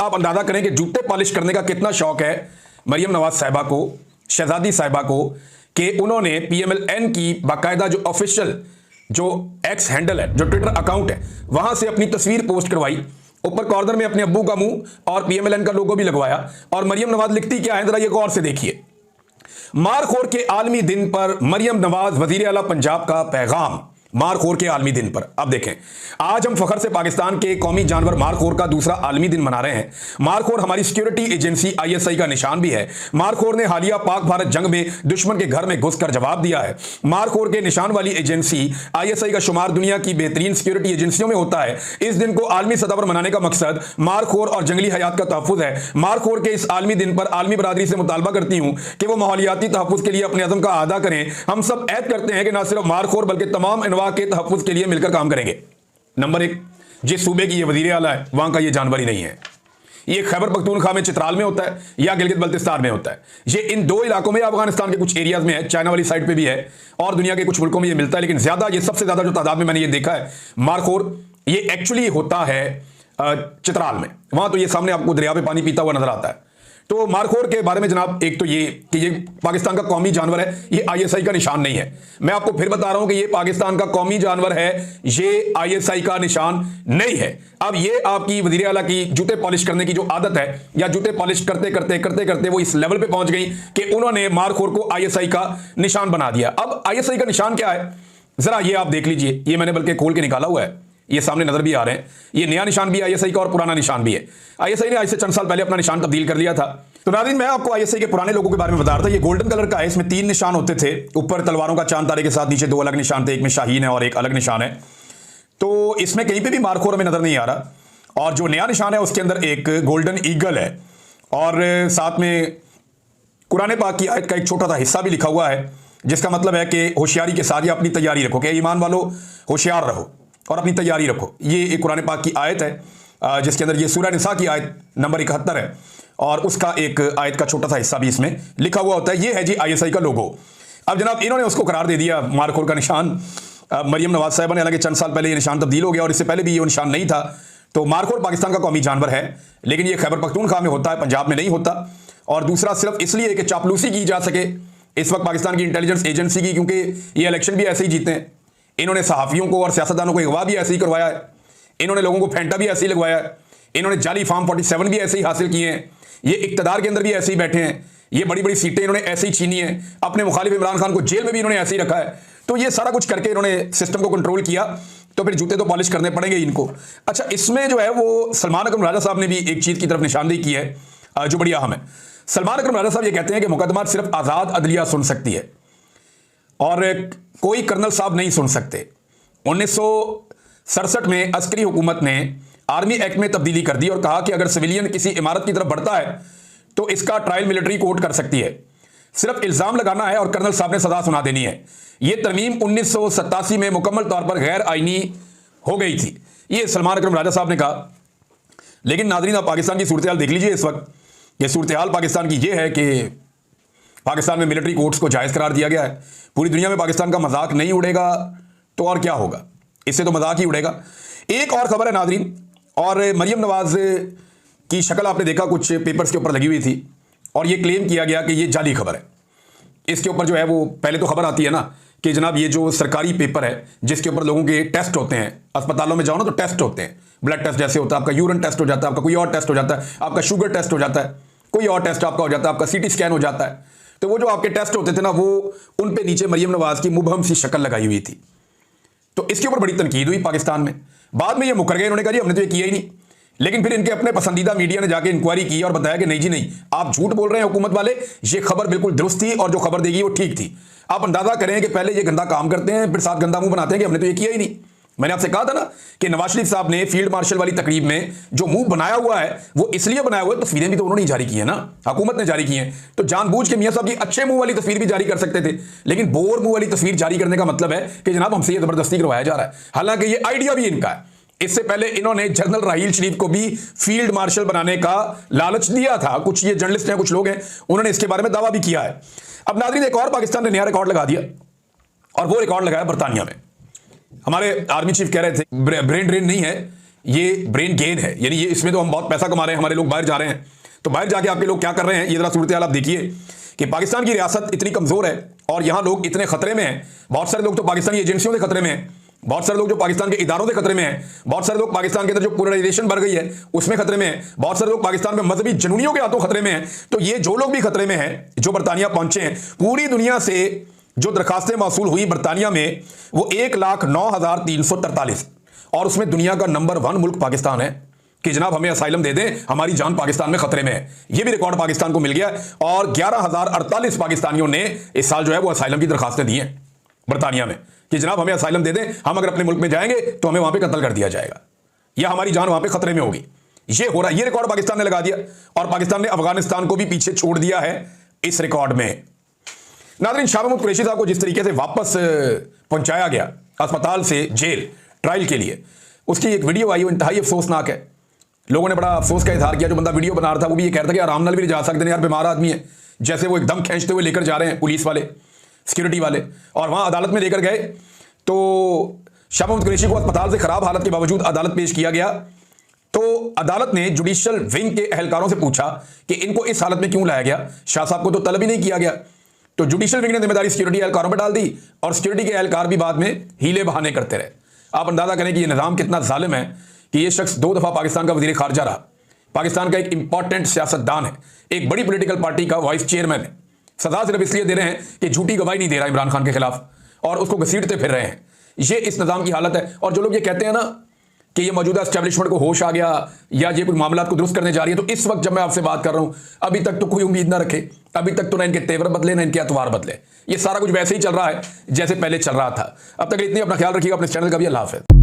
आप अंदाजा करें कि जूते पॉलिश करने का कितना शौक है मरियम नवाज साहिबा को, शहजादी साहिबा को, कि उन्होंने पीएमएलएन की बाकायदा जो ऑफिशियल जो एक्स हैंडल है, जो ट्विटर अकाउंट है, वहां से अपनी तस्वीर पोस्ट करवाई, ऊपर कॉर्नर में अपने अब्बू का मुंह और पीएमएलएन का लोगो भी लगवाया। और मरियम नवाज लिखती क्या है, जरा ये गौर से देखिए। मारखोर के आलमी दिन पर मरियम नवाज वजीर आला पंजाब का पैगाम। मारखोर के आलमी दिन पर अब देखें, आज हम फखर से पाकिस्तान के कौमी जानवर मारखोर का दूसरा आलमी दिन मना रहे हैं। मारखोर हमारी सिक्योरिटी एजेंसी आईएसआई का निशान भी है। मारखोर ने हालिया पाक भारत जंग में दुश्मन के घर में घुसकर जवाब दिया है। मारखोर के निशान वाली एजेंसी आईएसआई का शुमार दुनिया की बेहतरीन सिक्योरिटी एजेंसियों में होता है। इस दिन को आलमी सतह पर मनाने का मकसद मारखोर और जंगली हयात का तहफ्फुज है। मारखोर के इस आलमी दिन पर आलमी बरादरी से मुतालबा करती हूं कि वो माहौलियाती तहफ्फुज के लिए अपने अज़म का अदा करें। हम सब ऐद करते हैं कि न सिर्फ मारखोर बल्कि तमाम अनवा के तहफ्फुज के लिए मिलकर काम करेंगे। नंबर एक, जिस सूबे की ये वजीर आला है वहां का ये जानवर ही नहीं है। ये खैबर पख्तूनख्वा में चित्राल में होता है या गिलगित बल्तिस्तान में होता है। ये इन दो इलाकों में, अफगानिस्तान के कुछ एरियाज में है, चाइना वाली साइड पे भी है और दुनिया के कुछ मुल्कों में ये मिलता है। लेकिन ज्यादा, ये सबसे ज्यादा जो तादाद में मैंने ये देखा है मारखोर, ये एक्चुअली होता है चित्राल में। वहां तो ये सामने आपको दरिया पे पानी पीता हुआ नजर आता है। तो मारखोर के बारे में जनाब, एक तो ये कि ये पाकिस्तान का कौमी जानवर है, ये आईएसआई का निशान नहीं है। मैं आपको फिर बता रहा हूं कि ये पाकिस्तान का कौमी जानवर है, ये आईएसआई का निशान नहीं है। अब ये आपकी वजीर आला की जूते पॉलिश करने की जो आदत है, या जूते पॉलिश करते करते करते करते वो इस लेवल पे पहुंच गई कि उन्होंने मारखोर को आईएसआई का निशान बना दिया। अब आईएसआई का निशान क्या है, जरा ये आप देख लीजिए। ये मैंने बल्कि खोल के निकाला हुआ है, ये सामने नजर भी आ रहे हैं। ये नया निशान भी है आईएसआई का और पुराना निशान भी है। आईएसआई ने आज से चंद साल पहले अपना निशान तब्दील कर लिया था। तो नाज़रीन, मैं आपको आईएसआई के पुराने लोगों के बारे में बता रहा था। ये गोल्डन कलर का है, इसमें 3 निशान होते थे, ऊपर तलवारों का चांद तारे के साथ, नीचे 2 अलग निशान थे, एक में शाहीन है और एक अलग निशान है। तो इसमें कहीं पे भी मारखोर हमें नजर नहीं आ रहा। और जो नया निशान है उसके अंदर एक गोल्डन ईगल है और साथ में कुरान पाक की आयत का एक छोटा सा हिस्सा भी लिखा हुआ है, जिसका मतलब है कि होशियारी के साथ या अपनी तैयारी रखो, कि ईमान वालों होशियार रहो और अपनी तैयारी रखो। ये एक कुरान पाक की आयत है जिसके अंदर ये सूरह निसा की आयत नंबर 71 है और उसका एक आयत का छोटा सा हिस्सा भी इसमें लिखा हुआ होता है। ये है जी आईएसआई का लोगो। अब जनाब, इन्होंने उसको करार दे दिया मारखोर का निशान। मरियम नवाज साहिबा ने, हालांकि चंद साल पहले ये निशान तब्दील हो गया और इससे पहले भी ये निशान नहीं था। तो मारखोर पाकिस्तान का कौमी जानवर है, लेकिन ये खैबर पख्तूनख्वा में होता है, पंजाब में नहीं होता। और दूसरा सिर्फ इसलिए कि चापलूसी की जा सके इस वक्त पाकिस्तान की इंटेलिजेंस एजेंसी की, क्योंकि ये इलेक्शन भी ऐसे ही जीते हैं। इन्होंने सहाफ़ियों को और सियासतदानों को अगवा भी ऐसे ही करवाया है, इन्होंने लोगों को फेंटा भी ऐसे ही लगवाया है, इन्होंने जाली फार्म 47 भी ऐसे ही हासिल किए हैं, ये इक्तदार के अंदर भी ऐसे ही बैठे हैं, ये बड़ी बड़ी सीटें इन्होंने ऐसे ही छीनी है, अपने मुखालिफ इमरान खान को जेल में भी इन्होंने ऐसे ही रखा है। तो ये सारा कुछ करके इन्होंने सिस्टम को कंट्रोल किया, तो फिर जूते तो पॉलिश करने पड़ेंगे इनको। अच्छा, इसमें जो है वो सलमान अकरम राजा साहब ने भी एक चीज़ की तरफ निशानदेही की है जो बड़ी अहम है। सलमान अकरम राजा साहब ये कहते हैं कि मुकदमा सिर्फ आज़ाद अदलिया सुन सकती है और कोई कर्नल साहब नहीं सुन सकते। 1967 में अस्करी हुकूमत ने आर्मी एक्ट में तब्दीली कर दी और कहा कि अगर सिविलियन किसी इमारत की तरफ बढ़ता है तो इसका ट्रायल मिलिट्री कोर्ट कर सकती है, सिर्फ इल्ज़ाम लगाना है और कर्नल साहब ने सजा सुना देनी है। यह तरमीम 1987 में मुकम्मल तौर पर गैर आईनी हो गई थी, ये सलमान अकरम राजा साहब ने कहा। लेकिन नाज़रीन, आप पाकिस्तान की सूरत हाल देख लीजिए। इस वक्त ये सूरत हाल पाकिस्तान की ये है कि पाकिस्तान में मिलिट्री कोर्ट्स को जायज़ करार दिया गया है। पूरी दुनिया में पाकिस्तान का मजाक नहीं उड़ेगा तो और क्या होगा, इससे तो मजाक ही उड़ेगा। एक और खबर है नाज़रीन, और मरियम नवाज की शक्ल आपने देखा कुछ पेपर्स के ऊपर लगी हुई थी और ये क्लेम किया गया कि ये जाली खबर है। इसके ऊपर जो है वो पहले तो खबर आती है ना कि जनाब ये जो सरकारी पेपर है जिसके ऊपर लोगों के टेस्ट होते हैं, अस्पतालों में जाओ ना तो टेस्ट होते हैं, ब्लड टेस्ट जैसे होता है, आपका यूरिन टेस्ट हो जाता है, आपका कोई और टेस्ट हो जाता है, आपका शुगर टेस्ट हो जाता है, कोई और टेस्ट आपका हो जाता है, आपका सीटी स्कैन हो जाता है। तो वो जो आपके टेस्ट होते थे ना, वो उन पे नीचे मरियम नवाज की मुबहम सी शक्ल लगाई हुई थी। तो इसके ऊपर बड़ी तनकीद हुई पाकिस्तान में। बाद में ये मुकर गए, उन्होंने कहा जी हमने तो ये किया ही नहीं। लेकिन फिर इनके अपने पसंदीदा मीडिया ने जाके इंक्वायरी की और बताया कि नहीं जी नहीं, आप झूठ बोल रहे हैं हुकूमत वाले, ये खबर बिल्कुल दुरुस्त थी और जो खबर देगी वो ठीक थी। आप अंदाजा करें कि पहले ये गंदा काम करते हैं, फिर साथ गंदा मुंह बनाते हैं कि हमने तो ये किया ही नहीं। मैंने आपसे कहा था ना कि नवाज शरीफ साहब ने फील्ड मार्शल वाली तकरीब में जो मुंह बनाया हुआ है वो इसलिए बनाया हुआ है, तस्वीरें भी तो उन्होंने जारी की है ना, हुकूमत ने जारी की हैं। तो जानबूझ के मियां साहब की अच्छे मुंह वाली तस्वीर भी जारी कर सकते थे, लेकिन बोर मुंह वाली तस्वीर जारी करने का मतलब है कि जनाब हमसे ये जबरदस्ती करवाया जा रहा है। हालांकि ये आइडिया भी इनका है। इससे पहले इन्होंने जनरल राहील शरीफ को भी फील्ड मार्शल बनाने का लालच दिया था। कुछ ये जर्नलिस्ट हैं, कुछ लोग हैं, उन्होंने इसके बारे में दावा भी किया है। अब नाज़रीन, एक और पाकिस्तान ने नया रिकॉर्ड लगा दिया और वो रिकॉर्ड लगाया बरतानिया में। हमारे आर्मी चीफ कह रहे थे ब्रेन ड्रेन नहीं है, ये ब्रेन गेन है, यानी ये इसमें तो हम बहुत पैसा कमा रहे हैं, हमारे लोग बाहर जा रहे हैं, तो बाहर जाके आपके लोग क्या कर रहे हैं, ये जरा सूरत हाल आप देखिए कि पाकिस्तान की रियासत इतनी कमजोर है और यहां लोग इतने खतरे में हैं। बहुत सारे लोग तो पाकिस्तानी एजेंसियों के खतरे में हैं, बहुत सारे लोग जो पाकिस्तान के इदारों के खतरे में हैं, बहुत सारे लोग पाकिस्तान के अंदर जो पोलराइजेशन बढ़ गई है उसमें खतरे में हैं, बहुत सारे लोग पाकिस्तान में मजहबी जुनूनियों के हाथों खतरे में हैं। तो ये जो लोग भी खतरे में हैं, जो बरतानिया पहुंचे हैं, पूरी दुनिया से जो दरखास्तें मौसूल हुई बरतानिया में वो 1,09,343 और उसमें दुनिया का नंबर 1 मुल्क पाकिस्तान है कि जनाब हमें असाइलम दे दें, हमारी जान पाकिस्तान में खतरे में है। ये भी रिकॉर्ड पाकिस्तान को मिल गया और 11,048 पाकिस्तानियों ने इस साल जो है वो असाइलम की दरखास्तें दी हैं बरतानिया में कि जनाब हमें असाइलम दे दें, हम अगर अपने मुल्क में जाएंगे तो हमें वहां पे कत्ल कर दिया जाएगा या हमारी जान वहां पे खतरे में होगी। ये हो रहा है, ये रिकॉर्ड पाकिस्तान ने लगा दिया और पाकिस्तान ने अफगानिस्तान को भी पीछे छोड़ दिया है इस रिकॉर्ड में। नाज़रीन, शाह महमूद कुरैशी साहब को जिस तरीके से वापस पहुंचाया गया अस्पताल से जेल ट्रायल के लिए, उसकी एक वीडियो आई, वो इंतहाई अफसोसनाक है। लोगों ने बड़ा अफसोस का इजहार किया, जो बंदा वीडियो बना रहा था वो भी ये कह रहा था कि आराम नाल भी नहीं जा सकते यार, बीमार आदमी है, जैसे वो एकदम खींचते हुए लेकर जा रहे हैं पुलिस वाले, सिक्योरिटी वाले, और वहां अदालत में लेकर गए तो शाह महमूद कुरैशी को अस्पताल से खराब हालत के बावजूद अदालत पेश किया गया। तो अदालत ने जुडिशियल विंग के एहलकारों से पूछा कि इनको इस हालत में क्यों लाया गया, शाह साहब को तो तलब ही नहीं किया गया। तो जुडिशियल विंग ने जिम्मेदारी सिक्योरिटी एहलकारों पर डाल दी और सिक्योरिटी के एहलकार भी बाद में हीले बहाने करते रहे। आप अंदाजा करें कि यह निज़ाम कितना जालिम है कि यह शख्स 2 दफा पाकिस्तान का वजीर खारजा रहा, पाकिस्तान का एक इंपॉर्टेंट सियासतदान है, एक बड़ी पॉलिटिकल पार्टी का वाइस चेयरमैन है। सजा सिर्फ इसलिए दे रहे हैं कि झूठी गवाही नहीं दे रहा इमरान खान के खिलाफ और उसको घसीटते फिर रहे हैं। ये इस निज़ाम की हालत है। और जो लोग ये कहते हैं ना कि ये मौजूदा एस्टैब्लिशमेंट को होश आ गया या ये कुछ मामला को दुरुस्त करने जा रही है, तो इस वक्त जब मैं आपसे बात कर रहा हूं अभी तक तो कोई उम्मीद ना रखे, अभी तक तो ना इनके तेवर बदले ना इनके अतवार बदले, ये सारा कुछ वैसे ही चल रहा है जैसे पहले चल रहा था। अब तक इतनी, अपना ख्याल रखिएगा, अपने चैनल का भी। अल्लाह हाफ़िज़।